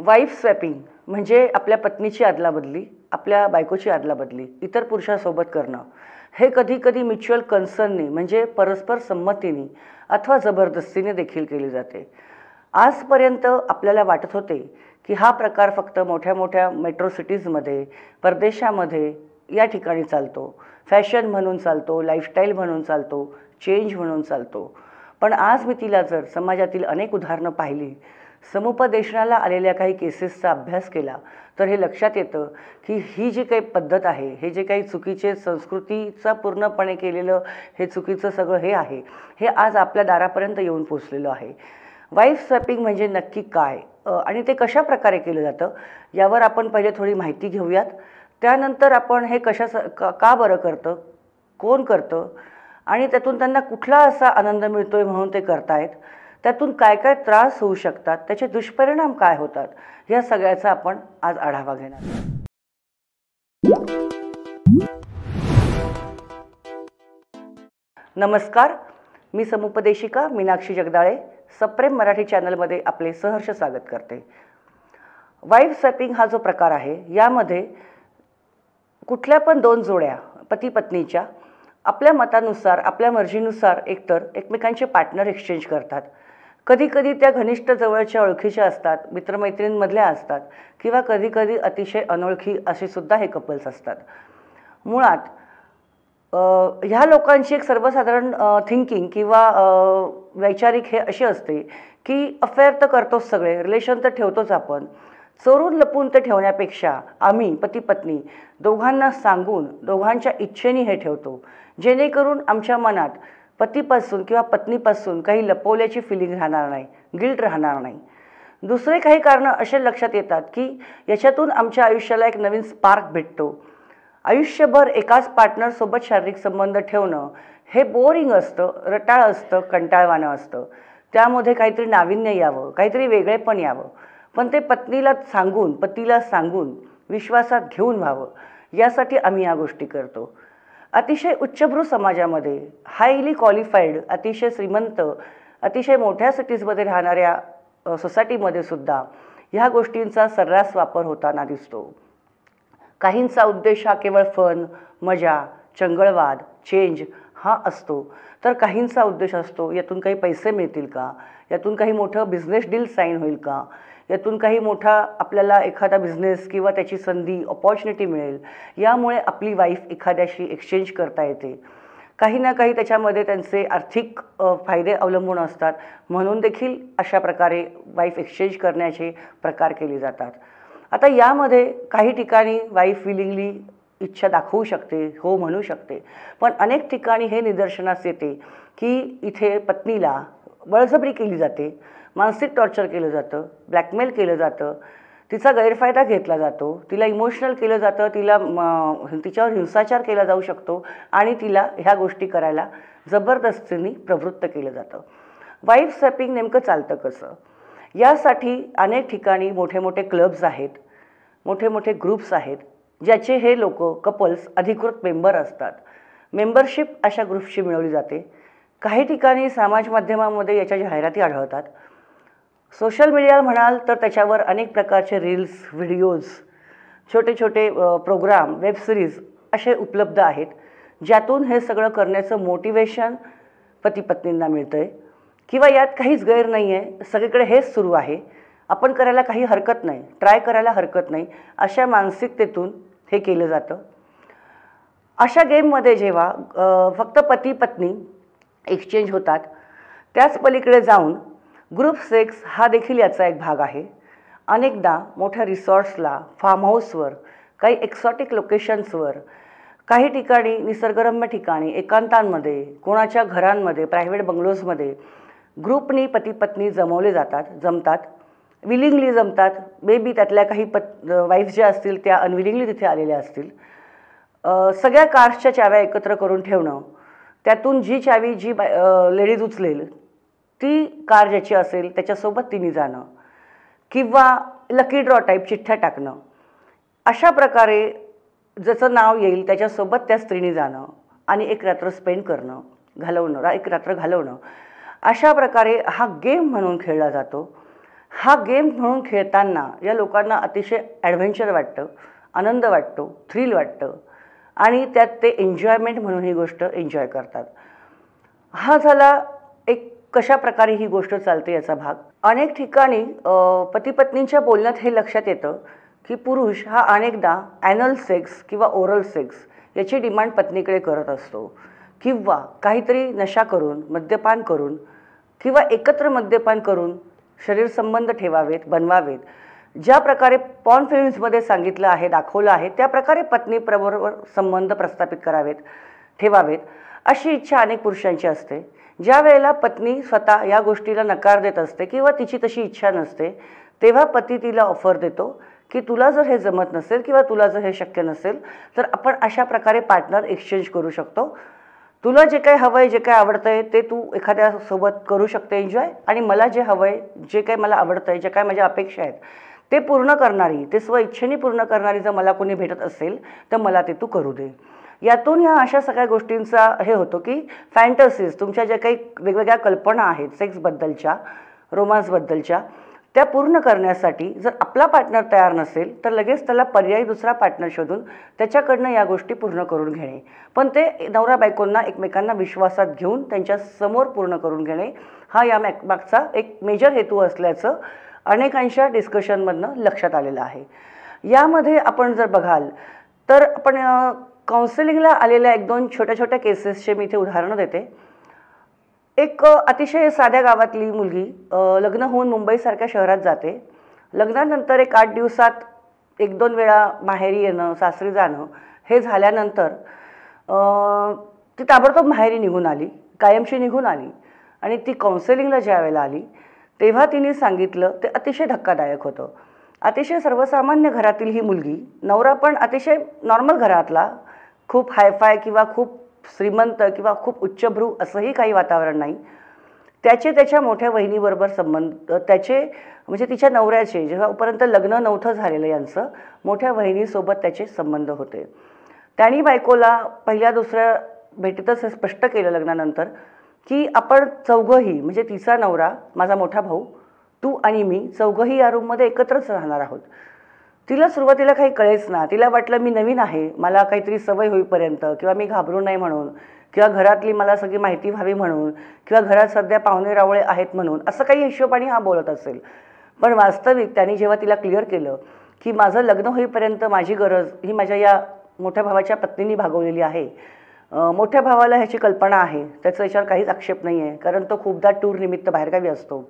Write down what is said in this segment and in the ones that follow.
Wife swapping म्हणजे आपल्या पत्नीची अदलाबदली, आपल्या बायकोची अदलाबदली इतर पुरुषासोबत करणं. हे कधी-कधी म्युच्युअल कन्सर्ननी म्हणजे परस्पर संमतीने अथवा जबरदस्तीने देखील केली जाते. आजपर्यंत आपल्याला वाटत होते की हा प्रकार फक्त मोठ्या-मोठ्या मेट्रो सिटीजमध्ये, परदेशामध्ये या ठिकाणी चालतो. फॅशन म्हणून चालतो, लाईफस्टाईल म्हणून चालतो, चेंज म्हणून चालतो. पण आज मी तिला जर समाजातील अनेक उदाहरणं पाहिली, समुपदेशनाला आलेल्या काही केसेसचा अभ्यास केला, तर हे लक्षात येतं की ही जी काही पद्धत आहे, हे जे काही चुकीचे संस्कृतीचा पूर्णपणे केलेलं हे चुकीचं सगळं हे आहे, हे आज आपल्या दारापर्यंत येऊन पोचलेलं आहे. वाईफ स्वॅपिंग म्हणजे नक्की काय आणि ते कशा प्रकारे केलं जातं, यावर आपण पहिले थोडी माहिती घेऊयात. त्यानंतर आपण हे का बरं करतं, कोण करतं आणि त्यातून त्यांना कुठला असा आनंद मिळतोय म्हणून ते करतायत, त्यातून काय काय त्रास होऊ शकतात, त्याचे दुष्परिणाम काय होतात, या सगळ्याचा आपण आज आढावा घेणार. नमस्कार, मी समुपदेशिका मीनाक्षी जगदाळे सप्रेम मराठी चॅनलमध्ये आपले सहर्ष स्वागत करते. वाईफ स्वॅपिंग हा जो प्रकार आहे, यामध्ये कुठल्या पण दोन जोड्या पती पत्नीच्या आपल्या मतानुसार, आपल्या मर्जीनुसार एकतर एकमेकांचे पार्टनर एक्सचेंज करतात. कधीकधी त्या घनिष्ठ जवळच्या ओळखीच्या असतात, मित्रमैत्रिणींमधल्या असतात किंवा कधीकधी अतिशय अनोळखी असे सुद्धा हे कपल्स असतात. मुळात ह्या लोकांची एक सर्वसाधारण थिंकिंग किंवा वैचारिक हे अशी असते की अफेअर तर करतोच सगळे, रिलेशन तर ठेवतोच आपण, चोरून लपून ते ठेवण्यापेक्षा आम्ही पती पत्नी दोघांना सांगून दोघांच्या इच्छेने हे ठेवतो, जेणेकरून आमच्या मनात पतीपासून किंवा पत्नीपासून काही लपवल्याची फिलिंग राहणार नाही, गिल्ट राहणार नाही. दुसरे काही कारणं असे लक्षात येतात की याच्यातून आमच्या आयुष्याला एक नवीन स्पार्क भेटतो. आयुष्यभर एकाच पार्टनरसोबत शारीरिक संबंध ठेवणं हे बोरिंग असतं, रटाळ असतं, कंटाळवाणं असतं. त्यामध्ये काहीतरी नाविन्य यावं, काहीतरी वेगळेपण यावं, पण ते पत्नीला सांगून, पतीला सांगून विश्वासात घेऊन व्हावं, यासाठी आम्ही या गोष्टी करतो. अतिशय उच्चभ्रू समाजामध्ये, हायली क्वालिफाईड, अतिशय श्रीमंत, अतिशय मोठ्या सिटीजमध्ये राहणाऱ्या सोसायटीमध्ये सुद्धा ह्या गोष्टींचा सर्रास वापर होताना दिसतो. काहींचा उद्देश हा केवळ फन, मजा, चंगळवाद, चेंज हा असतो, तर काहींचा उद्देश असतो यातून काही पैसे मिळतील का, यातून काही मोठं बिझनेस डील साईन होईल का, यातून काही मोठा आपल्याला एखादा बिझनेस किंवा त्याची संधी, अपॉर्च्युनिटी मिळेल, यामुळे आपली वाईफ एखाद्याशी एक्सचेंज करता येते. काही ना काही त्याच्यामध्ये त्यांचे आर्थिक फायदे अवलंबून असतात, म्हणून देखील अशा प्रकारे वाईफ एक्सचेंज करण्याचे प्रकार केले जातात. आता यामध्ये काही ठिकाणी वाईफ विलिंगली इच्छा दाखवू शकते, हो म्हणू शकते, पण अनेक ठिकाणी हे निदर्शनास येते की इथे पत्नीला बळजबरी केली जाते, मानसिक टॉर्चर केलं जातं, ब्लॅकमेल केलं जातं, तिचा गैरफायदा घेतला जातो, तिला इमोशनल केलं जातं, तिच्यावर हिंसाचार केला जाऊ शकतो आणि तिला ह्या गोष्टी करायला जबरदस्तीने प्रवृत्त केलं जातं. वाईफ स्वॅपिंग नेमकं चालतं कसं? यासाठी अनेक ठिकाणी मोठे मोठे क्लब्स आहेत, मोठे मोठे ग्रुप्स आहेत, ज्याचे हे लोक कपल्स अधिकृत मेंबर असतात. मेंबरशिप अशा ग्रुप्सची मिळवली जाते. काही ठिकाणी समाज माध्यमामध्ये याच्या जाहिराती आढळतात. सोशल मीडिया म्हणाल तर त्याच्यावर अनेक प्रकारचे रील्स, व्हिडिओज, छोटे छोटे प्रोग्राम, वेब सिरीज असे उपलब्ध आहेत, ज्यातून हे सगळं करण्याचं मोटिवेशन पती पत्नींना मिळतं आहे किंवा यात काहीच गैर नाही आहे, सगळीकडे हेच सुरू आहे, आपण करायला काही हरकत नाही, ट्राय करायला हरकत नाही, अशा मानसिकतेतून हे केलं जातं. अशा गेममध्ये जेव्हा फक्त पती पत्नी एक्सचेंज होतात, त्याच पलीकडे जाऊन ग्रुप सेक्स हा देखील याचा एक भाग आहे. अनेकदा मोठ्या रिसॉर्ट्सला, फार्म हाऊसवर, काही एक्सॉटिक लोकेशन्सवर, काही ठिकाणी निसर्गरम्य ठिकाणी, एकांतांमध्ये, कोणाच्या घरांमध्ये, प्रायव्हेट बंगलोजमध्ये ग्रुपनी पती पत्नी जमतात, विलिंगली जमतात. बेबी त्यातल्या काही वाईफ ज्या असतील त्या अनविलिंगली तिथे आलेल्या असतील. सगळ्या कार्सच्या चाव्या एकत्र करून ठेवणं, त्यातून जी चावी जी लेडीज उचलेल ती कार ज्याची असेल त्याच्यासोबत तिने जाणं किंवा लकी ड्रॉ टाईप चिठ्ठ्या टाकणं, अशा प्रकारे ज्याचं नाव येईल त्याच्यासोबत त्या स्त्रीने जाणं आणि एक रात्र स्पेंड करणं, एक रात्र घालवणं, अशा प्रकारे हा गेम म्हणून खेळला जातो. हा गेम म्हणून खेळताना या लोकांना अतिशय ॲडव्हेंचर वाटतं, आनंद वाटतो, थ्रिल वाटतं आणि त्यात ते एन्जॉयमेंट म्हणून ही गोष्ट एन्जॉय करतात. हा झाला एक कशा प्रकारे ही गोष्ट चालते याचा भाग. अनेक ठिकाणी पती पत्नींच्या बोलण्यात हे लक्षात येतं की पुरुष हा अनेकदा ॲनल सेक्स किंवा ओरल सेक्स याची डिमांड पत्नीकडे करत असतो, किंवा काहीतरी नशा करून, मद्यपान करून किंवा एकत्र मद्यपान करून शरीर संबंध ठेवावेत, बनवावेत. ज्या प्रकारे पॉर्न फिल्म्समध्ये सांगितलं आहे, दाखवलं आहे, त्या प्रकारे पत्नीबरोबर संबंध प्रस्थापित करावेत, ठेवावेत अशी इच्छा अनेक पुरुषांची असते. ज्या वेळेला पत्नी स्वतः या गोष्टीला नकार देत असते किंवा तिची तशी इच्छा नसते, तेव्हा पती तिला ऑफर देतो की तुला जर हे जमत नसेल किंवा तुला जर हे शक्य नसेल तर आपण अशा प्रकारे पार्टनर एक्सचेंज करू शकतो. तुला जे काही हवं आहे, जे काही आवडतं आहे ते तू एखाद्यासोबत करू शकते एन्जॉय, आणि मला जे हवं आहे, जे काही मला आवडतं आहे, जे काही माझ्या अपेक्षा आहेत ते पूर्ण करणारी, ते स्वइच्छेने पूर्ण करणारी जर मला कोणी भेटत असेल तर मला ते तू करू दे. यातून ह्या अशा सगळ्या गोष्टींचा हे होतो की फॅन्टसीज, तुमच्या ज्या काही वेगवेगळ्या कल्पना आहेत सेक्सबद्दलच्या, रोमान्सबद्दलच्या, त्या पूर्ण करण्यासाठी जर आपला पार्टनर तयार नसेल तर लगेच त्याला पर्यायी दुसरा पार्टनर शोधून त्याच्याकडनं या गोष्टी पूर्ण करून घेणे. पण ते नवरा बायकोंना एकमेकांना विश्वासात घेऊन त्यांच्या समोर पूर्ण करून घेणे हा या मागचा एक मेजर हेतू असल्याचं अनेकांच्या डिस्कशनमधनं लक्षात आलेलं आहे. यामध्ये आपण जर बघाल तर आपण काउन्सिलिंगला आलेल्या 1-2 छोट्या छोट्या केसेसचे मी इथे उदाहरणं देते. एक अतिशय साध्या गावातली मुलगी लग्न होऊन मुंबईसारख्या शहरात जाते. लग्नानंतर एक 8 दिवसात 1-2 वेळा माहेरी येणं, सासरी जाणं हे झाल्यानंतर ती ताबडतोब माहेरी निघून आली, कायमची निघून आली. आणि ती काउन्सिलिंगला ज्या वेळेला आली तेव्हा तिने सांगितलं, ते अतिशय धक्कादायक होतं. अतिशय सर्वसामान्य घरातील ही मुलगी, नवरा पण अतिशय नॉर्मल घरातला, खूप हायफाय किंवा खूप श्रीमंत किंवा खूप उच्चभ्रू असंही काही वातावरण नाही. त्याच्या मोठ्या बहिणीबरोबर संबंध, त्याचे म्हणजे तिच्या नवऱ्याचे जेव्हापर्यंत लग्न नव्हतं झालेलं यांचं, मोठ्या बहिणीसोबत त्याचे संबंध होते. त्यांनी बायकोला पहिल्या दुसऱ्या भेटीतच हे स्पष्ट केलं लग्नानंतर की आपण चौघंही, म्हणजे तिचा नवरा, माझा मोठा भाऊ, तू आणि मी चौघंही या रूममध्ये एकत्रच राहणार आहोत. तिला सुरुवातीला काही कळेच ना. तिला वाटलं मी नवीन आहे, मला काहीतरी सवय होईपर्यंत, किंवा मी घाबरू नये म्हणून, किंवा घरातली मला सगळी माहिती व्हावी म्हणून, किंवा घरात सध्या पाहुणे रावळे आहेत म्हणून, असं काही हिशोबाने हा बोलत असेल. पण वास्तविक त्यांनी जेव्हा तिला क्लिअर केलं की माझं लग्न होईपर्यंत माझी गरज ही माझ्या या मोठ्या भावाच्या पत्नीने भागवलेली आहे, मोठ्या भावाला ह्याची कल्पना आहे, त्याचा याच्यावर काहीच आक्षेप नाही आहे, कारण तो खूपदा टूर निमित्त बाहेरगावी असतो,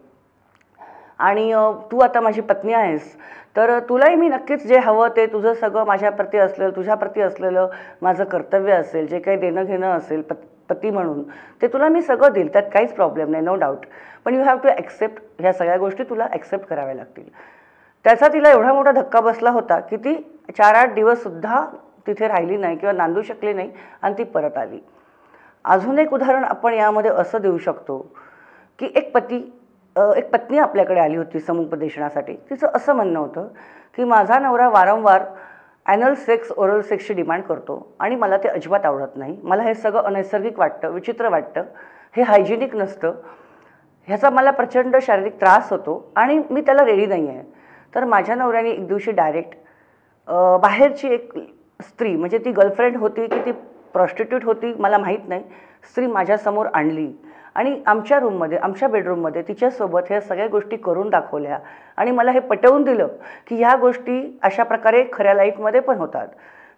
आणि तू आता माझी पत्नी आहेस तर तुलाही मी नक्कीच जे हवं ते तुझं सगळं माझ्याप्रती असलेलं, तुझ्याप्रती असलेलं माझं कर्तव्य असेल, जे काही देणं घेणं असेल पती म्हणून, ते तुला मी सगळं देईल, त्यात काहीच प्रॉब्लेम नाही, नो डाऊट. पण यू हॅव टू ॲक्सेप्ट, ह्या सगळ्या गोष्टी तुला ॲक्सेप्ट कराव्या लागतील. त्याचा तिला एवढा मोठा धक्का बसला होता की ती 4-8 दिवससुद्धा तिथे राहिली नाही किंवा नांदू शकली नाही आणि ती परत आली. अजून एक उदाहरण आपण यामध्ये असं देऊ शकतो की एक पत्नी आपल्याकडे आली होती समुपदेशनासाठी. तिचं असं म्हणणं होतं की माझा नवरा वारंवार ॲनल सेक्स, ओरल सेक्सची डिमांड करतो आणि मला ते अजिबात आवडत नाही. मला हे सगळं अनैसर्गिक वाटतं, विचित्र वाटतं, हे हायजिनिक नसतं, ह्याचा मला प्रचंड शारीरिक त्रास होतो आणि मी त्याला रेडी नाही आहे. तर माझ्या नवऱ्याने एक दिवशी डायरेक्ट बाहेरची एक स्त्री, म्हणजे ती गर्लफ्रेंड होती की ती प्रॉस्टिट्यूट होती मला माहीत नाही, स्त्री माझ्यासमोर आणली आणि आमच्या रूममध्ये, आमच्या बेडरूममध्ये तिच्यासोबत ह्या सगळ्या गोष्टी करून दाखवल्या आणि मला हे पटवून दिलं की ह्या गोष्टी अशा प्रकारे खऱ्या लाईफमध्ये पण होतात.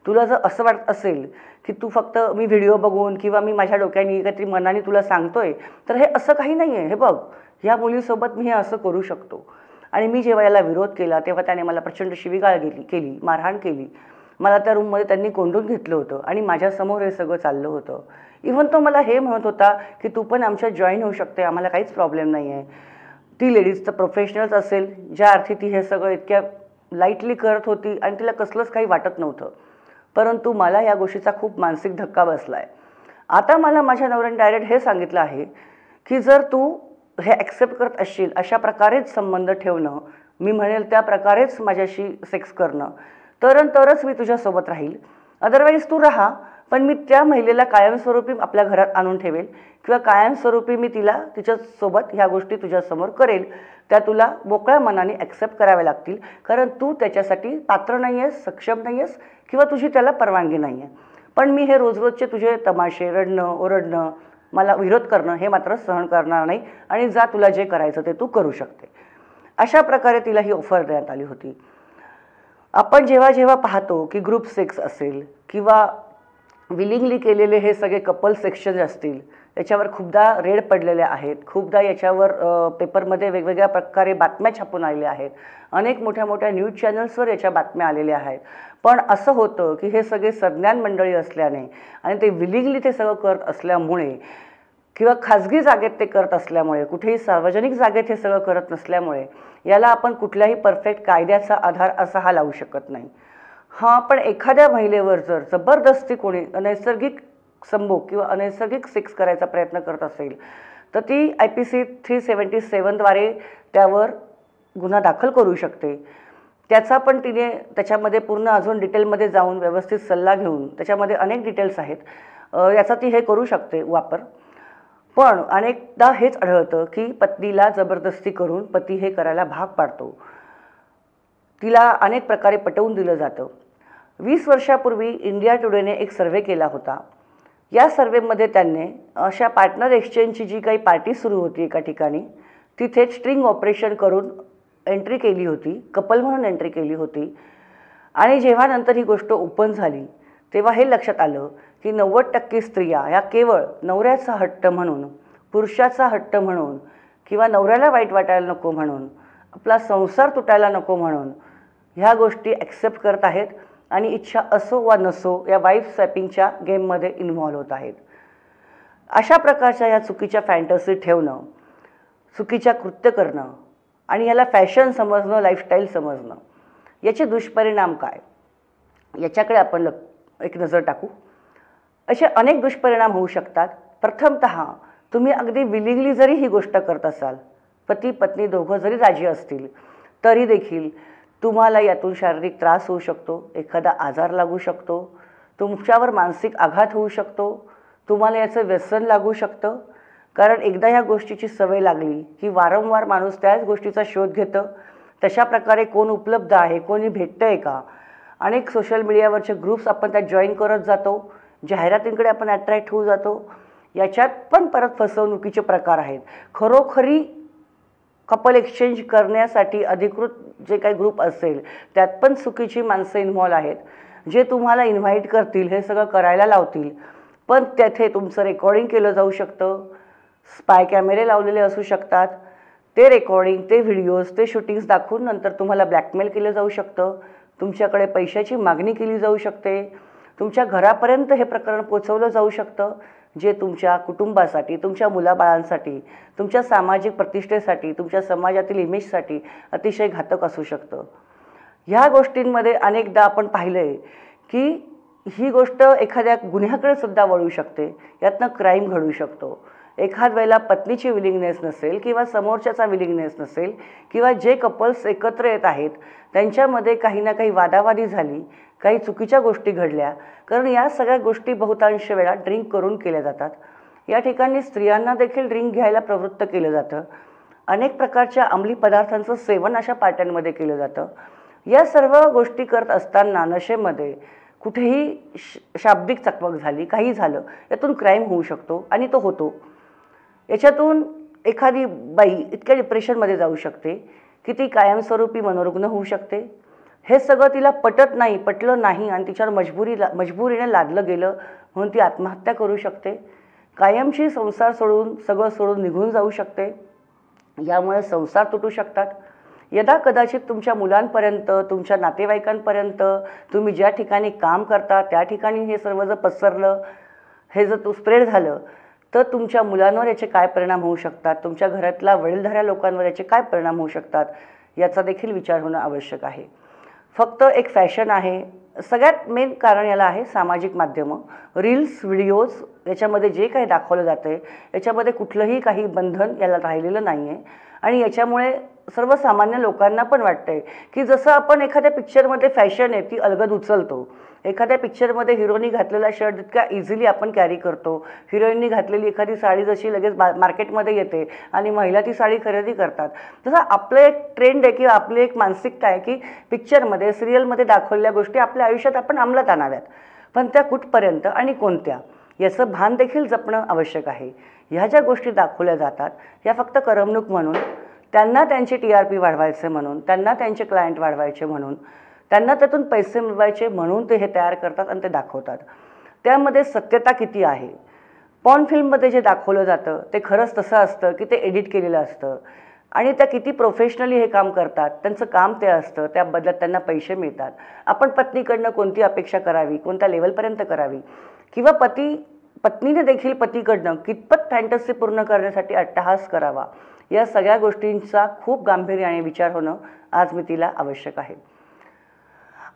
तुला जर असं वाटत असेल की तू फक्त मी व्हिडिओ बघून किंवा मी माझ्या डोक्याने काहीतरी मनाने तुला सांगतोय, तर हे असं काही नाही आहे. हे बघ, ह्या मुलीसोबत मी हे असं करू शकतो. आणि मी जेव्हा याला विरोध केला तेव्हा त्याने मला प्रचंड शिवीगाळ केली, मारहाण केली. मला त्या रूममध्ये त्यांनी कोंडून घेतलं होतं आणि माझ्यासमोर हे सगळं चाललं होतं. इव्हन तो मला हे म्हणत होता की तू पण आमच्यात जॉईन होऊ शकते, आम्हाला काहीच प्रॉब्लेम नाही आहे. ती लेडीज तर प्रोफेशनल्स असेल, ज्या अर्थी ती हे सगळं इतक्या लाईटली करत होती आणि तिला कसलंच काही वाटत नव्हतं. परंतु मला या गोष्टीचा खूप मानसिक धक्का बसला आहे. आता मला माझ्या नवऱ्याने डायरेक्ट हे सांगितलं आहे की जर तू हे ॲक्सेप्ट करत असशील, अशा प्रकारेच संबंध ठेवणं, मी म्हणेल त्या प्रकारेच माझ्याशी सेक्स करणं, तरच मी तुझ्यासोबत राहील, अदरवाईज तू राहा, पण मी त्या महिलेला कायमस्वरूपी आपल्या घरात आणून ठेवेल किंवा कायमस्वरूपी मी तिच्यासोबत ह्या गोष्टी तुझ्यासमोर करेल, त्या तुला मोकळ्या मनाने ॲक्सेप्ट कराव्या लागतील, कारण तू त्याच्यासाठी पात्र नाही आहेस, सक्षम नाही आहेस किंवा तुझी त्याला परवानगी नाही आहे. पण मी हे रोजचे तुझे तमाशे, रडणं, ओरडणं, मला विरोध करणं हे मात्र सहन करणार नाही आणि जा, तुला जे करायचं ते तू करू शकते. अशा प्रकारे तिला ही ऑफर देण्यात आली होती. आपण जेव्हा जेव्हा पाहतो की ग्रुप सेक्स असेल किंवा विलिंगली केलेले हे सगळे कपल सेक्शन असतील, याच्यावर खूपदा रेड पडलेले आहेत, खूपदा याच्यावर पेपरमध्ये वेगवेगळ्या प्रकारे बातम्या छापून आलेल्या आहेत, अनेक मोठ्या मोठ्या न्यूज चॅनल्सवर याच्या बातम्या आलेल्या आहेत. पण असं होतं की हे सगळे सज्ञान मंडळी असल्याने आणि ते विलिंगली ते सगळं करत असल्यामुळे किंवा खाजगी जागेत ते करत असल्यामुळे, कुठेही सार्वजनिक जागेत हे सगळं करत नसल्यामुळे याला आपण कुठल्याही परफेक्ट कायद्याचा आधार असा हा लावू शकत नाही. हां, पण एखाद्या महिलेवर जर जबरदस्ती कोणी अनैसर्गिक संभोग किंवा अनैसर्गिक सेक्स करायचा प्रयत्न करत असेल तर ती IPC 377द्वारे त्यावर गुन्हा दाखल करू शकते. त्याचा पण तिने त्याच्यामध्ये पूर्ण अजून डिटेलमध्ये जाऊन व्यवस्थित सल्ला घेऊन, त्याच्यामध्ये अनेक डिटेल्स आहेत, याचा ती हे करू शकते वापर. पण अनेकदा हेच आढळतं की पत्नीला जबरदस्ती करून पती हे करायला भाग पाडतो. तिला अनेक प्रकारे पटवून दिलं जातं. 20 वर्षापूर्वी इंडिया टुडेने एक सर्व्हे केला होता. या सर्व्हेमध्ये त्यांनी अशा पार्टनर एक्सचेंजची जी काही पार्टी सुरू होती एका ठिकाणी, तिथे स्ट्रिंग ऑपरेशन करून एंट्री केली होती, कपल म्हणून एंट्री केली होती. आणि जेव्हा नंतर ही गोष्ट ओपन झाली तेव्हा हे लक्षात आलं की 90% स्त्रिया ह्या केवळ नवऱ्याचा हट्ट म्हणून, पुरुषाचा हट्ट म्हणून किंवा नवऱ्याला वाईट वाटायला नको म्हणून, आपला संसार तुटायला नको म्हणून ह्या गोष्टी ॲक्सेप्ट करत आहेत आणि इच्छा असो वा नसो या वाईफ स्वॅपिंगच्या गेममध्ये इन्व्हॉल्व होत आहेत. अशा प्रकारच्या या चुकीच्या फॅन्टसी ठेवणं, चुकीच्या कृत्य करणं आणि याला फॅशन समजणं, लाईफस्टाईल समजणं, याचे दुष्परिणाम काय, याच्याकडे आपण एक नजर टाकू. असे अनेक दुष्परिणाम होऊ शकतात. प्रथमतः तुम्ही अगदी विलिंगली जरी ही गोष्ट करत असाल, पती पत्नी दोघं जरी राजी असतील, तरी देखील तुम्हाला यातून शारीरिक त्रास होऊ शकतो, एखादा आजार लागू शकतो, तुमच्यावर मानसिक आघात होऊ शकतो, तुम्हाला याचं व्यसन लागू शकतं. कारण एकदा ह्या गोष्टीची सवय लागली की वारंवार माणूस त्याच गोष्टीचा शोध घेतं. तशा प्रकारे कोण उपलब्ध आहे, कोणी भेटतं आहे का, अनेक सोशल मीडियावरचे ग्रुप्स आपण त्यात जॉईन करत जातो, जाहिरातींकडे आपण अट्रॅक्ट होऊ जातो. याच्यात पण परत फसवणुकीचे प्रकार आहेत. खरोखरी कपल एक्सचेंज करण्यासाठी अधिकृत जे काही ग्रुप असेल त्यात पण चुकीची माणसं इन्व्हॉल्व आहेत, जे तुम्हाला इन्व्हाइट करतील, हे सगळं करायला लावतील. पण तेथे तुमचं रेकॉर्डिंग केलं जाऊ शकतं, स्पाय कॅमेरे लावलेले असू शकतात. ते रेकॉर्डिंग, ते व्हिडिओज, ते शूटिंग्स दाखवून नंतर तुम्हाला ब्लॅकमेल केलं जाऊ शकतं, तुमच्याकडे पैशाची मागणी केली जाऊ शकते, तुमच्या घरापर्यंत हे प्रकरण पोचवलं जाऊ शकतं, जे तुमच्या कुटुंबासाठी, तुमच्या मुलाबाळांसाठी, तुमच्या सामाजिक प्रतिष्ठेसाठी, तुमच्या समाजातील इमेजसाठी अतिशय घातक असू शकतं. ह्या गोष्टींमध्ये अनेकदा आपण पाहिलं आहे की ही गोष्ट एखाद्या गुन्ह्याकडे सुद्धा वळू शकते, यातनं क्राईम घडू शकतो. एखाद वेळेला पत्नीची विलिंगनेस नसेल किंवा समोरच्याचा विलिंगनेस नसेल किंवा जे कपल्स एकत्र येत आहेत त्यांच्यामध्ये काही ना काही वादावादी झाली, काही चुकीच्या गोष्टी घडल्या, कारण या सगळ्या गोष्टी बहुतांश वेळा ड्रिंक करून केल्या जातात. या ठिकाणी स्त्रियांना देखील ड्रिंक घ्यायला प्रवृत्त केलं जातं. अनेक प्रकारच्या अंमली पदार्थांचं सेवन अशा पार्ट्यांमध्ये केलं जातं. या सर्व गोष्टी करत असताना नशेमध्ये कुठेही शाब्दिक चकमक झाली, काही झालं, यातून क्राईम होऊ शकतो आणि तो होतो. याच्यातून एखादी बाई इतक्या डिप्रेशनमध्ये जाऊ शकते की ती कायमस्वरूपी मनोरुग्ण होऊ शकते. हे सगळं तिला पटलं नाही आणि तिच्यावर मजबुरीने लादलं गेलं म्हणून ती आत्महत्या करू शकते. कायमची संसार सोडून, सगळं सोडून निघून जाऊ शकते. यामुळे संसार तुटू शकतात. यदा कदाचित तुमच्या मुलांपर्यंत, तुमच्या नातेवाईकांपर्यंत, तुम्ही ज्या ठिकाणी काम करता त्या ठिकाणी हे सर्व जर पसरलं, हे जर स्प्रेड झालं, तर तुमच्या मुलांवर याचे काय परिणाम होऊ शकतात, तुमच्या घरातल्या वडीलधाऱ्या लोकांवर याचे काय परिणाम होऊ शकतात, याचा देखील विचार होणं आवश्यक आहे. फक्त एक फॅशन आहे. सगळ्यात मेन कारण याला आहे सामाजिक माध्यमं, रील्स, व्हिडिओज, याच्यामध्ये जे काही दाखवलं जातं आहे याच्यामध्ये कुठलंही काही बंधन याला राहिलेलं नाही आहे आणि याच्यामुळे सर्वसामान्य लोकांना पण वाटतंय की जसं आपण एखाद्या पिक्चरमध्ये फॅशन आहे ती अलगद उचलतो, एखाद्या पिक्चरमध्ये हिरोनी घातलेला शर्ट जितका इझिली आपण कॅरी करतो, हिरोईननी घातलेली एखादी साडी जशी लगेच मार्केटमध्ये येते आणि महिला ती साडी खरेदी करतात, तसं आपलं एक ट्रेंड आहे किंवा आपली एक मानसिकता आहे की पिक्चरमध्ये सिरियलमध्ये दाखवलेल्या गोष्टी आपल्या आयुष्यात आपण अंमलात आणाव्यात, पण त्या कुठपर्यंत आणि कोणत्या याचं भान देखील जपणं आवश्यक आहे. ह्या ज्या गोष्टी दाखवल्या जातात ह्या फक्त करमणूक म्हणून, त्यांना त्यांचे TRP वाढवायचे म्हणून, त्यांना त्यांचे क्लायंट वाढवायचे म्हणून, त्यांना त्यातून पैसे मिळवायचे म्हणून ते हे तयार करतात आणि ते दाखवतात. त्यामध्ये सत्यता किती आहे? पॉर्न फिल्ममध्ये जे दाखवलं जातं ते खरंच तसं असतं की ते एडिट केलेलं असतं आणि त्या किती प्रोफेशनली हे काम करतात, त्यांचं काम ते असतं, त्या बदल्यात त्यांना पैसे मिळतात. आपण पत्नीकडनं कोणती अपेक्षा करावी, कोणत्या लेवलपर्यंत करावी, किंवा पत्नीने देखील पतीकडनं कितपत फॅन्टसी पूर्ण करण्यासाठी अट्टहास करावा, या सगळ्या गोष्टींचा खूप गांभीर्याने विचार होणं आज मी तिला आवश्यक आहे.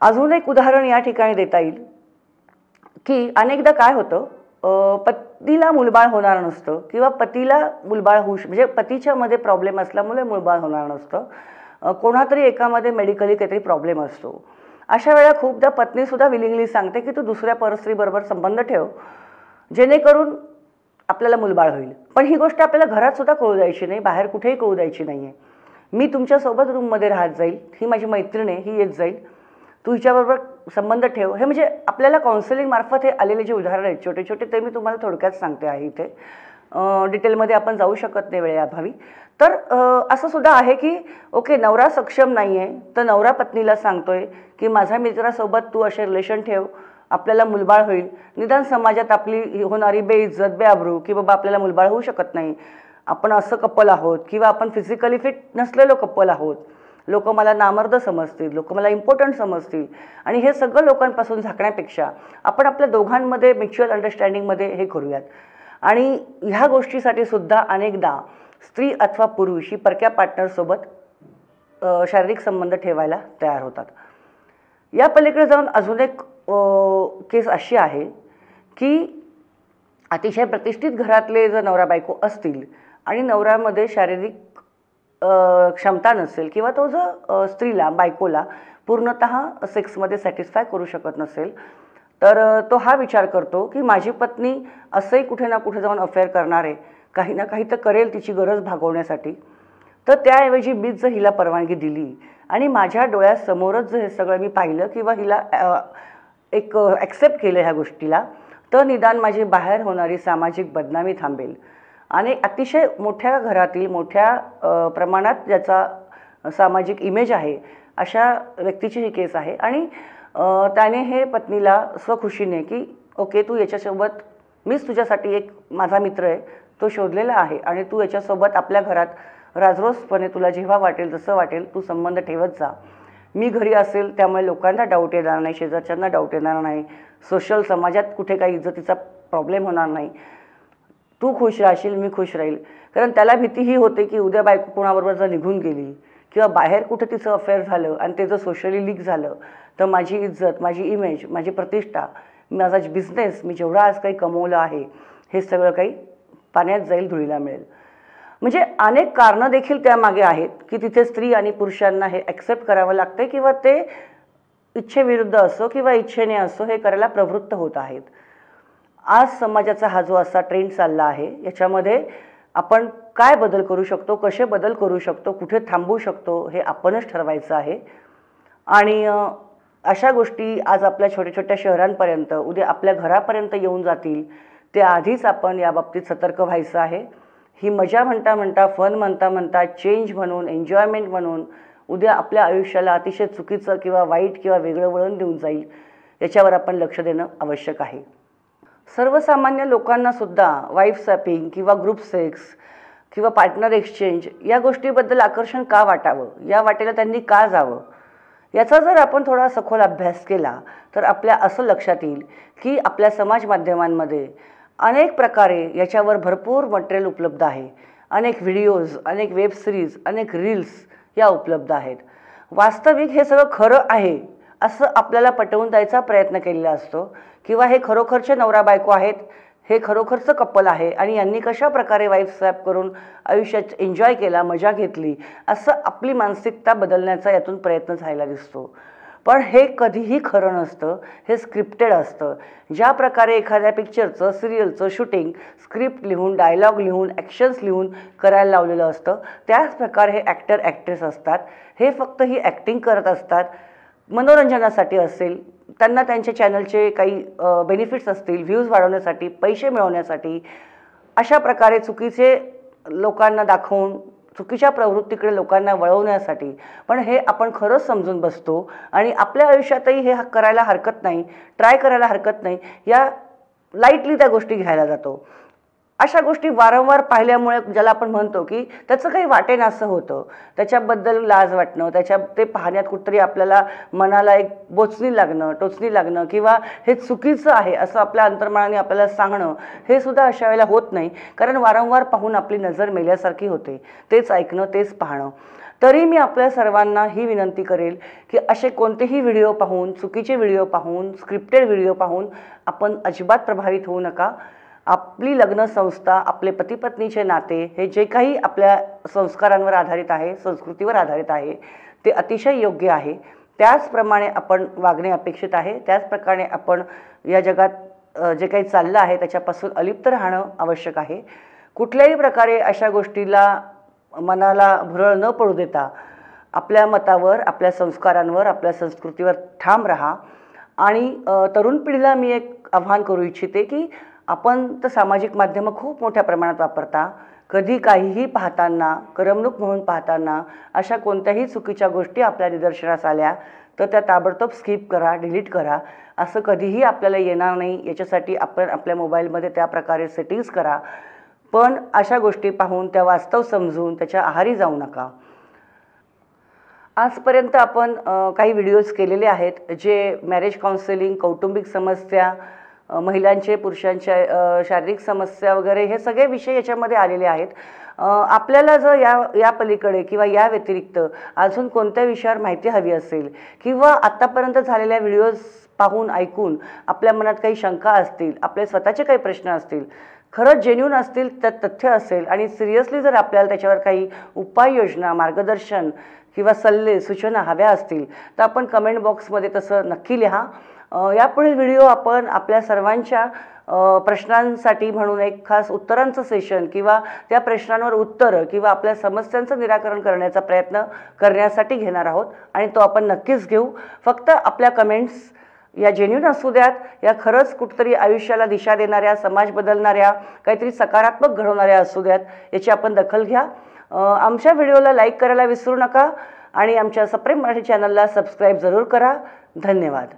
अजून एक उदाहरण या ठिकाणी देता येईल की अनेकदा काय होतं, पत्नीला मूलबाळ होणार नसतं किंवा पतीला मूलबाळ म्हणजे पतीच्यामध्ये प्रॉब्लेम असल्यामुळे मूलबाळ होणार नसतं, कोणातरी एकामध्ये मेडिकली काहीतरी प्रॉब्लेम असतो. अशा वेळेला खूपदा पत्नीसुद्धा विलिंगली सांगते की तू दुसऱ्या परस्त्रीबरोबर संबंध ठेव जेणेकरून आपल्याला मूलबाळ होईल. पण ही गोष्ट आपल्याला घरात सुद्धा कळू द्यायची नाही, बाहेर कुठेही कळू द्यायची नाही आहे. मी तुमच्यासोबत रूममध्ये राहत जाईल, ही माझी मैत्रीण आहे, ही येत जाईल, तू हिच्याबरोबर संबंध ठेव. हे म्हणजे आपल्याला काउन्सिलिंग मार्फत हे आलेले जे उदाहरण आहेत छोटे छोटे, ते मी तुम्हाला थोडक्यात सांगते आहे. इथे डिटेलमध्ये आपण जाऊ शकत नाही वेळेअभावी. तर असं सुद्धा आहे की ओके, नवरा सक्षम नाही आहे तर नवरा पत्नीला सांगतोय की माझ्या मित्रासोबत तू असे रिलेशन ठेव, आपल्याला मूलबाळ होईल. निदान समाजात आपली होणारी बेइज्जत, बेआबरू की बाबा आपल्याला मूलबाळ होऊ शकत नाही, आपण असं कपल आहोत किंवा आपण फिजिकली फिट नसलेलो कपल आहोत, लोक मला नामर्द समजतील, लोक मला इम्पॉर्टंट समजतील, आणि हे सगळं लोकांपासून झाकण्यापेक्षा आपण आपल्या दोघांमध्ये म्युच्युअल अंडरस्टँडिंगमध्ये हे करूयात. आणि ह्या गोष्टीसाठी सुद्धा अनेकदा स्त्री अथवा पुरुष ही परक्या पार्टनरसोबत शारीरिक संबंध ठेवायला तयार होतात. या पलीकडे जाऊन अजून एक केस अशी आहे की अतिशय प्रतिष्ठित घरातले जर नवरा बायको असतील आणि नवऱ्यामध्ये शारीरिक क्षमता नसेल किंवा तो जर स्त्रीला बायकोला पूर्णतः सेक्समध्ये सॅटिस्फाय करू शकत नसेल, तर तो हा विचार करतो की माझी पत्नी असंही कुठे ना कुठे जाऊन अफेअर करणार आहे, काही ना काही तर करेल तिची गरज भागवण्यासाठी, तर त्याऐवजी मीच जर हिला परवानगी दिली आणि माझ्या डोळ्यासमोरच जर हे सगळं मी पाहिलं किंवा हिला एक ॲक्सेप्ट केलं ह्या गोष्टीला, तर निदान माझी बाहेर होणारी सामाजिक बदनामी थांबेल. आणि अतिशय मोठ्या घरातील मोठ्या प्रमाणात ज्याचा सामाजिक इमेज आहे अशा व्यक्तीची ही केस आहे. आणि त्याने हे पत्नीला स्वखुशीने की ओके, तू याच्यासोबत, मीच तुझ्यासाठी एक माझा मित्र आहे तो शोधलेला आहे आणि तू याच्यासोबत आपल्या घरात राजरोसपणे तुला जेव्हा वाटेल जसं वाटेल तू संबंध ठेवत जा, मी घरी असेल त्यामुळे लोकांना डाऊट येणार नाही, शेजारच्यांना डाऊट येणार नाही, सोशल समाजात कुठे काही इज्जतीचा प्रॉब्लेम होणार नाही, तू खुश राहशील, मी खुश राहील. कारण त्याला भीती ही होते की उद्या बायको कोणाबरोबर जर निघून गेली किंवा बाहेर कुठे तिचं अफेअर झालं आणि ते जर सोशली लीक झालं तर माझी इज्जत, माझी इमेज, माझी प्रतिष्ठा, माझा बिझनेस, मी जेवढा आज काही कमवलं आहे हे सगळं काही पाण्यात जाईल, धुळीला मिळेल. म्हणजे अनेक कारणं देखील त्यामागे आहेत की तिथे स्त्री आणि पुरुषांना हे ॲक्सेप्ट करावं लागतं किंवा ते इच्छेविरुद्ध असो किंवा इच्छेने असो हे करायला प्रवृत्त होत आहेत. आज समाजाचा हा जो असा ट्रेंड चालला आहे याच्यामध्ये आपण काय बदल करू शकतो, कसे बदल करू शकतो, कुठे थांबवू शकतो हे आपणच ठरवायचं आहे. आणि अशा गोष्टी आज आपल्या छोट्या छोट्या शहरांपर्यंत, उद्या आपल्या घरापर्यंत येऊन जातील, त्याआधीच आपण याबाबतीत सतर्क व्हायचं आहे. ही मजा म्हणता म्हणता, फन म्हणता म्हणता, चेंज म्हणून, एन्जॉयमेंट म्हणून उद्या आपल्या आयुष्याला अतिशय चुकीचं किंवा वाईट किंवा वेगळं वळण देऊन जाईल, याच्यावर आपण लक्ष देणं आवश्यक आहे. सर्वसामान्य लोकांना सुद्धा वाईफ स्वॅपिंग किंवा ग्रुप सेक्स किंवा पार्टनर एक्सचेंज या गोष्टीबद्दल आकर्षण का वाटावं, या वाटेला त्यांनी का जावं, याचा जर आपण थोडा सखोल अभ्यास केला तर आपल्या असं लक्षात येईल की आपल्या समाज माध्यमांमध्ये अनेक प्रकारे याच्यावर भरपूर मटेरियल उपलब्ध आहे. अनेक व्हिडिओज, अनेक वेब सिरीज, अनेक रील्स या उपलब्ध आहेत. वास्तविक हे सगळं खरं आहे असं आपल्याला पटवून द्यायचा प्रयत्न केलेला असतो किंवा हे खरोखरचे नवरा बायको आहेत हे खरोखरचं कपल आहे आणि यांनी कशा प्रकारे वाईफ स्वॅप करून आयुष्यात एन्जॉय केला, मजा घेतली, असं आपली मानसिकता बदलण्याचा यातून प्रयत्न झालेला दिसतो. पण हे कधीही खरं नसतं, हे स्क्रिप्टेड असतं. ज्या प्रकारे एखाद्या पिक्चरचं, सिरियलचं शूटिंग स्क्रिप्ट लिहून, डायलॉग लिहून, ॲक्शन्स लिहून करायला लावलेलं असतं, त्याच प्रकारे हे ॲक्टर ॲक्ट्रेस असतात. हे फक्त ही ॲक्टिंग करत असतात. मनोरंजनासाठी असेल, त्यांना त्यांच्या चॅनलचे काही बेनिफिट्स असतील, व्ह्यूज वाढवण्यासाठी, पैसे मिळवण्यासाठी, अशा प्रकारे चुकीचे लोकांना दाखवून चुकीच्या प्रवृत्तीकडे लोकांना वळवण्यासाठी. पण हे आपण खरंच समजून बसतो आणि आपल्या आयुष्यातही हे करायला हरकत नाही, ट्राय करायला हरकत नाही, या लाईटली त्या गोष्टी घ्यायला जातो. अशा गोष्टी वारंवार पाहिल्यामुळे ज्याला आपण म्हणतो की त्याचं काही वाटेनासं होतं, त्याच्याबद्दल लाज वाटणं, ते पाहण्यात कुठतरी आपल्याला मनाला एक बोचणी लागणं, टोचणी लागणं किंवा हे चुकीचं आहे असं आपल्या अंतर्मनाने आपल्याला सांगणं, हे सुद्धा अशा वेळेला होत नाही. कारण वारंवार पाहून आपली नजर मेल्यासारखी होते, तेच ऐकणं, तेच पाहणं. तरी मी आपल्या सर्वांना ही विनंती करेल की असे कोणतेही व्हिडिओ पाहून, चुकीचे व्हिडिओ पाहून, स्क्रिप्टेड व्हिडिओ पाहून आपण अजिबात प्रभावित होऊ नका. आपली लग्न संस्था, आपले पती पत्नीचे नाते, हे जे काही आपल्या संस्कारांवर आधारित आहे, संस्कृतीवर आधारित आहे, ते अतिशय योग्य आहे. त्याचप्रमाणे आपण वागणे अपेक्षित आहे. त्याचप्रकारे आपण या जगात जे काही चाललं आहे त्याच्यापासून अलिप्त राहणं आवश्यक आहे. कुठल्याही प्रकारे अशा गोष्टीला मनाला भुरळ न पडू देता आपल्या मतावर, आपल्या संस्कारांवर, आपल्या संस्कृतीवर ठाम राहा. आणि तरुण पिढीला मी एक आव्हान करू इच्छिते की आपण तर सामाजिक माध्यमं खूप मोठ्या प्रमाणात वापरता. कधी काहीही पाहताना, करमणूक म्हणून पाहताना अशा कोणत्याही चुकीच्या गोष्टी आपल्या निदर्शनास आल्या तर त्या ताबडतोब स्किप करा, डिलीट करा. असं कधीही आपल्याला येणार नाही. याच्यासाठी आपण आपल्या मोबाईलमध्ये त्या प्रकारे सेटिंग्स करा. पण अशा गोष्टी पाहून त्या वास्तव समजून त्याच्या आहारी जाऊ नका. आजपर्यंत आपण काही व्हिडिओज केलेले आहेत जे मॅरेज काउन्सिलिंग, कौटुंबिक समस्या, महिलांचे, पुरुषांच्या शारीरिक समस्या वगैरे हे सगळे विषय याच्यामध्ये आलेले आहेत. आपल्याला जर या पलीकडे किंवा या व्यतिरिक्त अजून कोणत्या विषयावर माहिती हवी असेल किंवा आत्तापर्यंत झालेल्या व्हिडिओज पाहून, ऐकून आपल्या मनात काही शंका असतील, आपले स्वतःचे काही प्रश्न असतील, खरंच जेन्युइन असतील, त्यात तथ्य असेल आणि सिरियसली जर आपल्याला त्याच्यावर काही उपाययोजना, मार्गदर्शन किंवा सल्ले, सूचना हव्या असतील तर आपण कमेंट बॉक्समध्ये तसं नक्की लिहा. यापुढील व्हिडिओ आपण आपल्या सर्वांच्या प्रश्नांसाठी म्हणून एक खास उत्तरांचं सेशन किंवा त्या प्रश्नांवर उत्तरं किंवा आपल्या समस्यांचं निराकरण करण्याचा प्रयत्न करण्यासाठी घेणार आहोत आणि तो आपण नक्कीच घेऊ. फक्त आपल्या कमेंट्स या जेन्युइन असू द्यात, या खरंच कुठतरी आयुष्याला दिशा देणाऱ्या, समाज बदलणाऱ्या, काहीतरी सकारात्मक घडवणाऱ्या असू द्यात, याची आपण दखल घ्या. आमच्या व्हिडिओला लाईक करायला विसरू नका आणि आमच्या सप्रेम मराठी चॅनलला सबस्क्राईब जरूर करा. धन्यवाद.